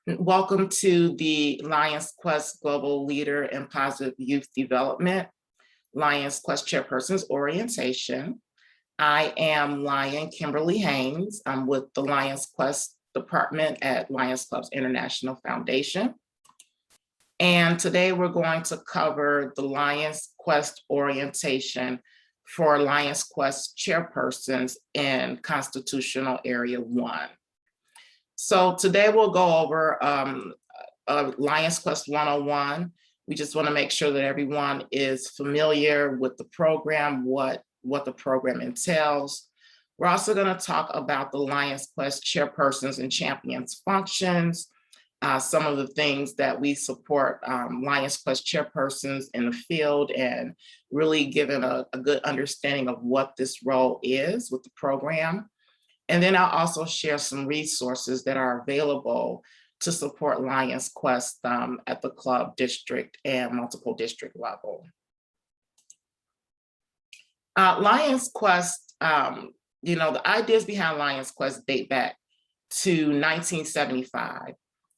Welcome to the Lions Quest Global Leader in Positive Youth Development, Lions Quest Chairperson's Orientation. I am Lion Kimberly Haynes. I'm with the Lions Quest Department at Lions Clubs International Foundation. And today we're going to cover the Lions Quest Orientation for Lions Quest Chairpersons in Constitutional Area 1. So today we'll go over Lions Quest 101. We just want to make sure that everyone is familiar with the program, what the program entails. We're also going to talk about the Lions Quest Chairpersons and Champions functions, some of the things that we support Lions Quest Chairpersons in the field, and really giving a good understanding of what this role is with the program. And then I'll also share some resources that are available to support Lions Quest at the club, district, and multiple district level. Lions Quest, the ideas behind Lions Quest date back to 1975,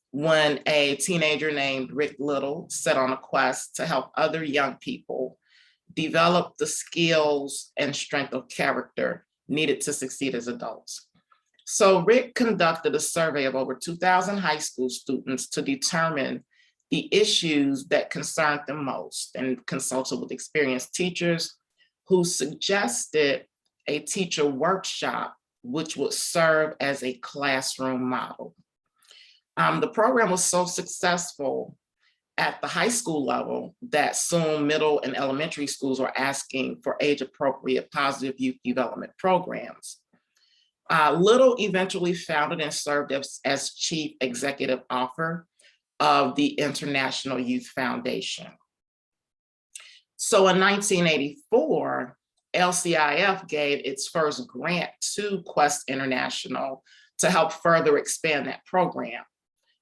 when a teenager named Rick Little set on a quest to help other young people develop the skills and strength of character needed to succeed as adults. So Rick conducted a survey of over 2,000 high school students to determine the issues that concerned them most, and consulted with experienced teachers who suggested a teacher workshop which would serve as a classroom model. The program was so successful at the high school level that soon middle and elementary schools were asking for age-appropriate positive youth development programs. Little eventually founded and served as chief executive officer of the International Youth Foundation. So in 1984, LCIF gave its first grant to Quest International to help further expand that program.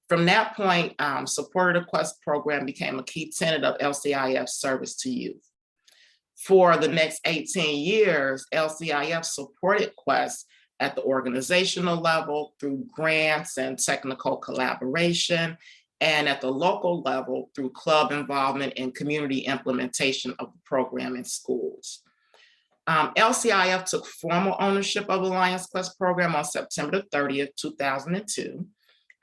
From that point, support of the Quest program became a key tenet of LCIF's service to youth. For the next 18 years, LCIF supported Quest at the organizational level through grants and technical collaboration, and at the local level through club involvement and community implementation of the program in schools. LCIF took formal ownership of the Lions Quest program on September 30th, 2002.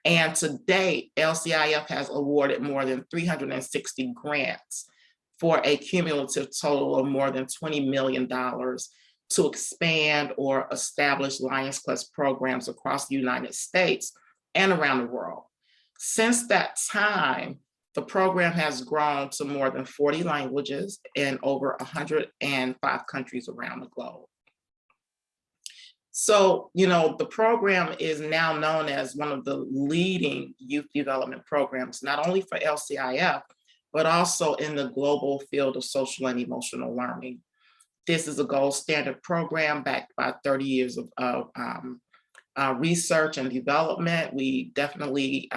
And to date, LCIF has awarded more than 360 grants for a cumulative total of more than $20 million to expand or establish Lions Quest programs across the United States and around the world. Since that time, the program has grown to more than 40 languages in over 105 countries around the globe. So, the program is now known as one of the leading youth development programs, not only for LCIF, but also in the global field of social and emotional learning. This is a gold standard program backed by 30 years of research and development. We definitely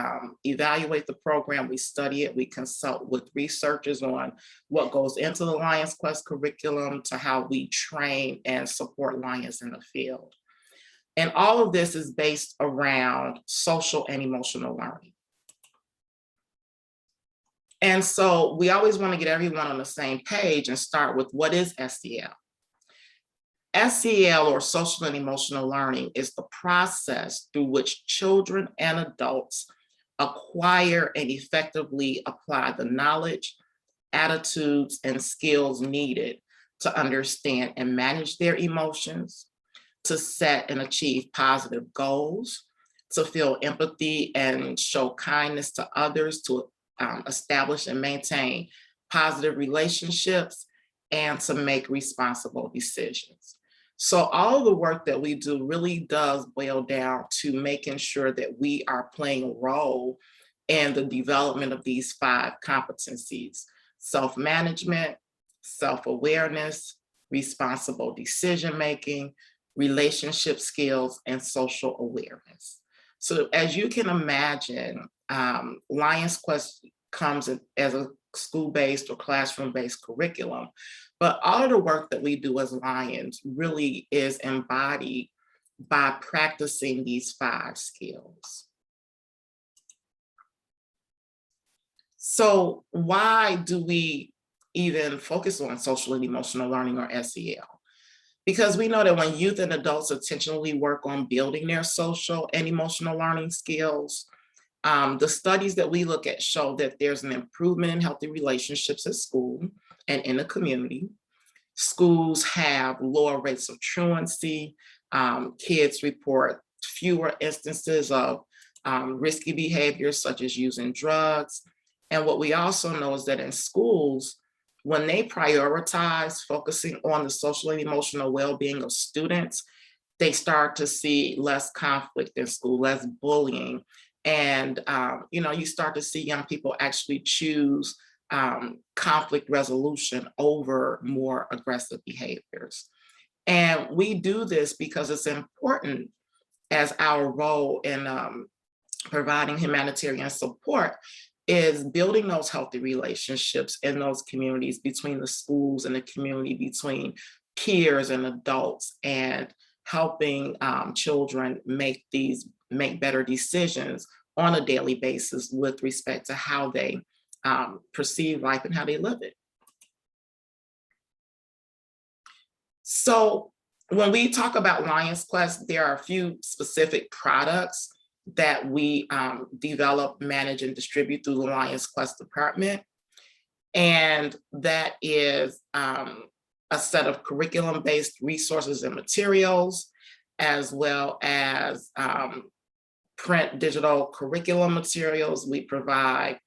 evaluate the program, we study it, we consult with researchers on what goes into the Lions Quest curriculum to how we train and support Lions in the field. And all of this is based around social and emotional learning. And so we always want to get everyone on the same page and start with, what is SEL? SEL, or social and emotional learning, is the process through which children and adults acquire and effectively apply the knowledge, attitudes, and skills needed to understand and manage their emotions, to set and achieve positive goals, to feel empathy and show kindness to others, to establish and maintain positive relationships, and to make responsible decisions. So all of the work that we do really does boil down to making sure that we are playing a role in the development of these 5 competencies: self-management, self-awareness, responsible decision-making, relationship skills, and social awareness. So as you can imagine, Lions Quest comes as a school-based or classroom-based curriculum, but all of the work that we do as Lions really is embodied by practicing these 5 skills. So why do we even focus on social and emotional learning, or SEL? Because we know that when youth and adults intentionally work on building their social and emotional learning skills, the studies that we look at show that there's an improvement in healthy relationships at school and in the community. Schools have lower rates of truancy. Kids report fewer instances of risky behaviors such as using drugs. And what we also know is that in schools, when they prioritize focusing on the social and emotional well-being of students, they start to see less conflict in school, less bullying. And, you start to see young people actually choose conflict resolution over more aggressive behaviors. And we do this because it's important as our role in providing humanitarian support is building those healthy relationships in those communities between the schools and the community, between peers and adults, and helping children make better decisions on a daily basis with respect to how they perceive life and how they live it. So when we talk about Lions Quest, there are a few specific products that we develop, manage, and distribute through the Lions Quest department. And that is a set of curriculum-based resources and materials, as well as print digital curriculum materials. We provide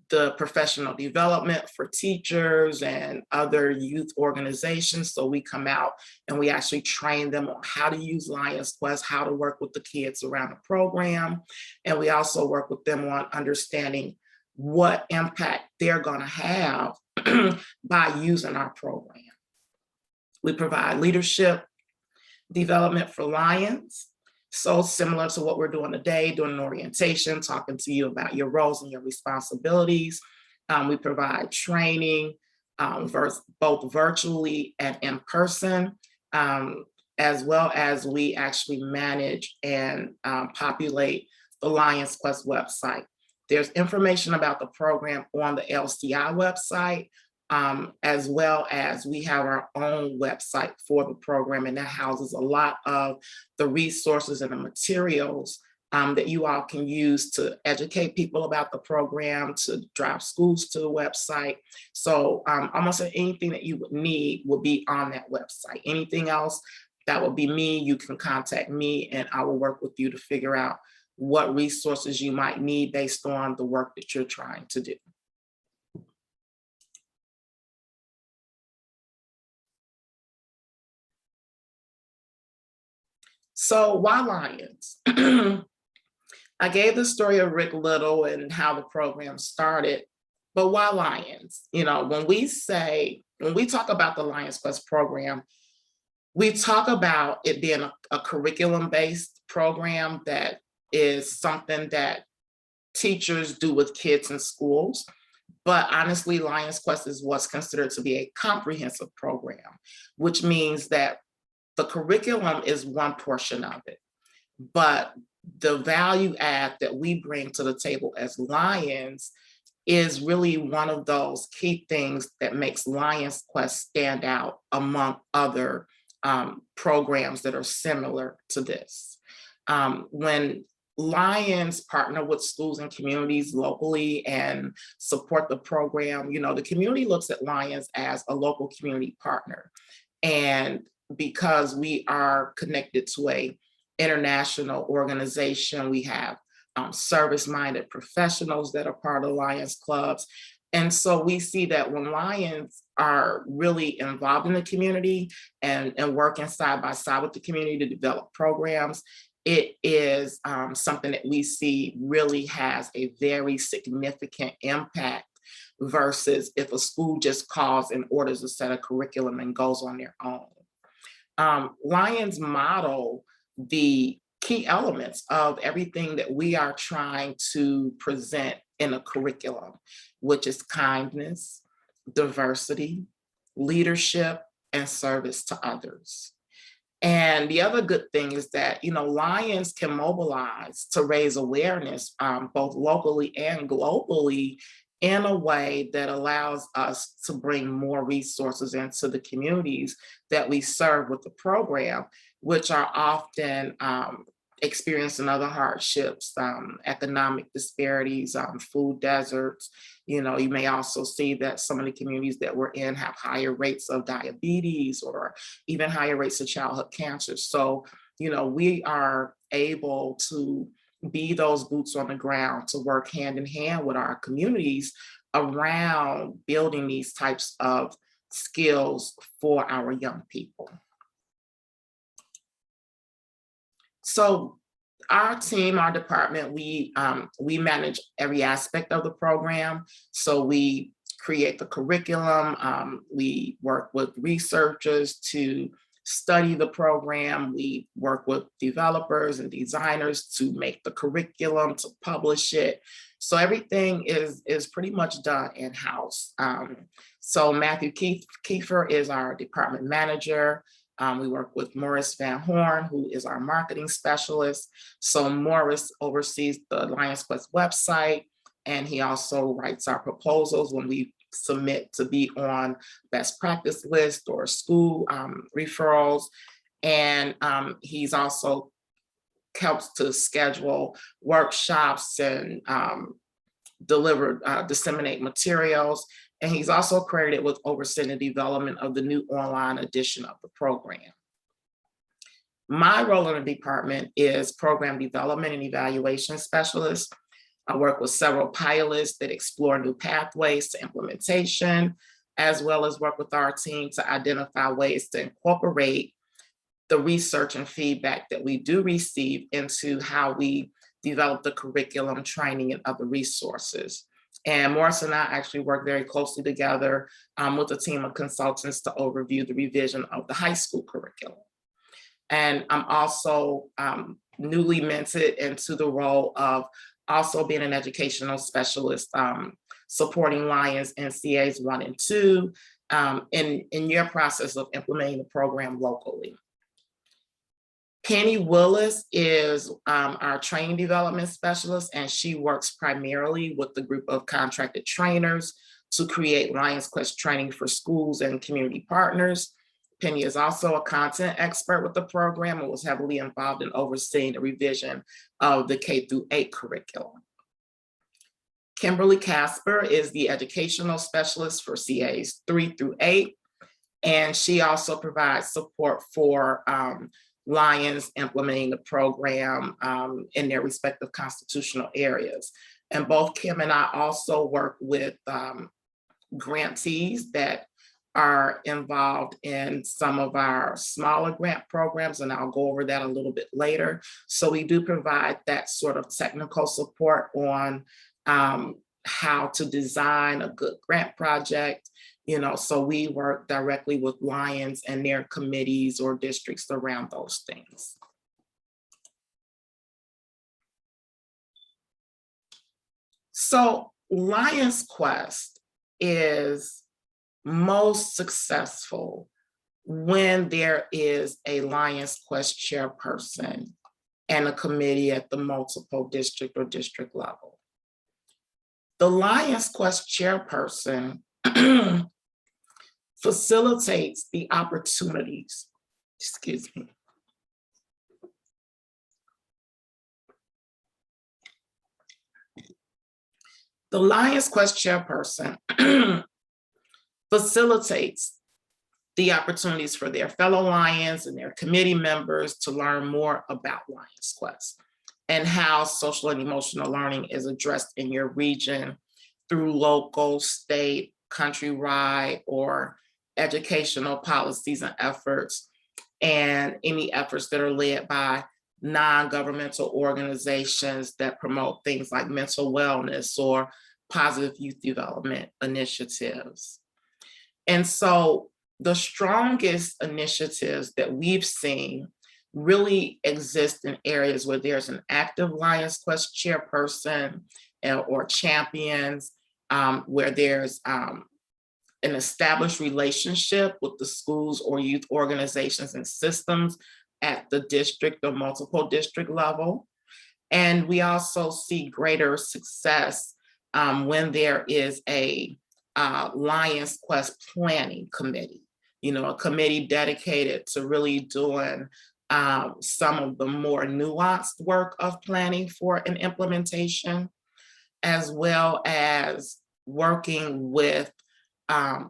the professional development for teachers and other youth organizations. So we come out and we actually train them on how to use Lions Quest, how to work with the kids around the program. And we also work with them on understanding what impact they're gonna have by using our program. We provide leadership development for Lions. So similar to what we're doing today, doing an orientation, talking to you about your roles and your responsibilities. We provide training, both virtually and in person, as well as we actually manage and populate the Lions Quest website. There's information about the program on the LCI website, as well as we have our own website for the program, and that houses a lot of the resources and the materials that you all can use to educate people about the program, to drive schools to the website. So almost anything that you would need will be on that website. Anything else, that will be me. You can contact me and I will work with you to figure out what resources you might need based on the work that you're trying to do. So why Lions? I gave the story of Rick Little and how the program started, but why Lions? When we talk about the Lions Quest program, we talk about it being a curriculum-based program that is something that teachers do with kids in schools. But honestly, Lions Quest is what's considered to be a comprehensive program, which means that the curriculum is one portion of it, but the value add that we bring to the table as Lions is really one of those key things that makes Lions Quest stand out among other programs that are similar to this. When Lions partner with schools and communities locally and support the program, the community looks at Lions as a local community partner. And because we are connected to a international organization, we have service-minded professionals that are part of Lions clubs. And so we see that when Lions are really involved in the community and working side by side with the community to develop programs, it is something that we see really has a very significant impact versus if a school just calls and orders a set of curriculum and goes on their own. Lions model the key elements of everything that we are trying to present in a curriculum, which is kindness, diversity, leadership, and service to others. And the other good thing is that, Lions can mobilize to raise awareness both locally and globally in a way that allows us to bring more resources into the communities that we serve with the program, which are often experiencing other hardships, economic disparities, food deserts. You know, you may also see that some of the communities that we're in have higher rates of diabetes or even higher rates of childhood cancer. So, you know, we are able to be those boots on the ground to work hand in hand with our communities around building these types of skills for our young people. So our team, our department, we manage every aspect of the program. So we create the curriculum. We work with researchers to study the program. We work with developers and designers to make the curriculum, to publish it. So everything is pretty much done in-house. So Matthew Kiefer is our department manager. We work with Morris Van Horn, who is our marketing specialist. So Morris oversees the Lions Quest website, and he also writes our proposals when we submit to be on best practice list or school referrals. And he's also helps to schedule workshops and disseminate materials. And he's also credited with overseeing the development of the new online edition of the program. My role in the department is program development and evaluation specialist. I work with several pilots that explore new pathways to implementation, as well as work with our team to identify ways to incorporate the research and feedback that we do receive into how we develop the curriculum, training, and other resources. And Morris and I actually work very closely together with a team of consultants to overview the revision of the high school curriculum. And I'm also newly minted into the role of also being an educational specialist, supporting Lions NCAs 1 and 2 in your process of implementing the program locally. Penny Willis is our training development specialist, and she works primarily with the group of contracted trainers to create Lions Quest training for schools and community partners. Penny is also a content expert with the program and was heavily involved in overseeing the revision of the K-8 curriculum. Kimberly Casper is the educational specialist for CAs 3 through 8, and she also provides support for Lions implementing the program in their respective constitutional areas. And both Kim and I also work with grantees that are involved in some of our smaller grant programs, and I'll go over that a little bit later. So we do provide that sort of technical support on how to design a good grant project. You know, so we work directly with Lions and their committees or districts around those things. So Lions Quest is most successful when there is a Lions Quest chairperson and a committee at the multiple district or district level. The Lions Quest chairperson facilitates the opportunities, excuse me. The Lions Quest chairperson facilitates the opportunities for their fellow Lions and their committee members to learn more about Lions Quest and how social and emotional learning is addressed in your region through local, state, countrywide, or educational policies and efforts, and any efforts that are led by non-governmental organizations that promote things like mental wellness or positive youth development initiatives. And so the strongest initiatives that we've seen really exist in areas where there's an active Lions Quest chairperson or champions, where there's an established relationship with the schools or youth organizations and systems at the district or multiple district level. And we also see greater success when there is a Lions Quest planning committee, a committee dedicated to really doing some of the more nuanced work of planning for an implementation, as well as working with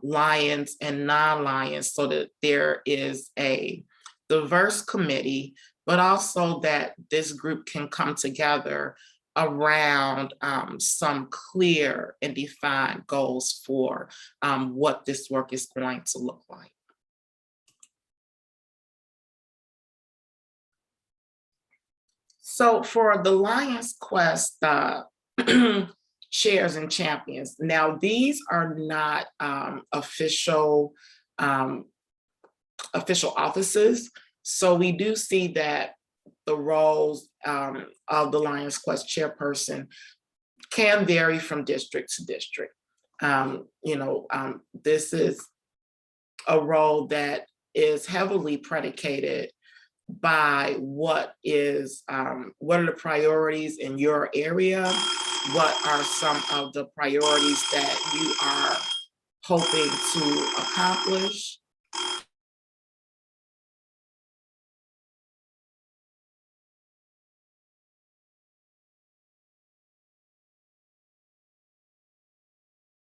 Lions and non-Lions so that there is a diverse committee, but also that this group can come together around some clear and defined goals for what this work is going to look like. So for the Lions Quest chairs and champions, now these are not official offices. So we do see that the roles of the Lions Quest chairperson can vary from district to district. This is a role that is heavily predicated by what are the priorities in your area? What are some of the priorities that you are hoping to accomplish?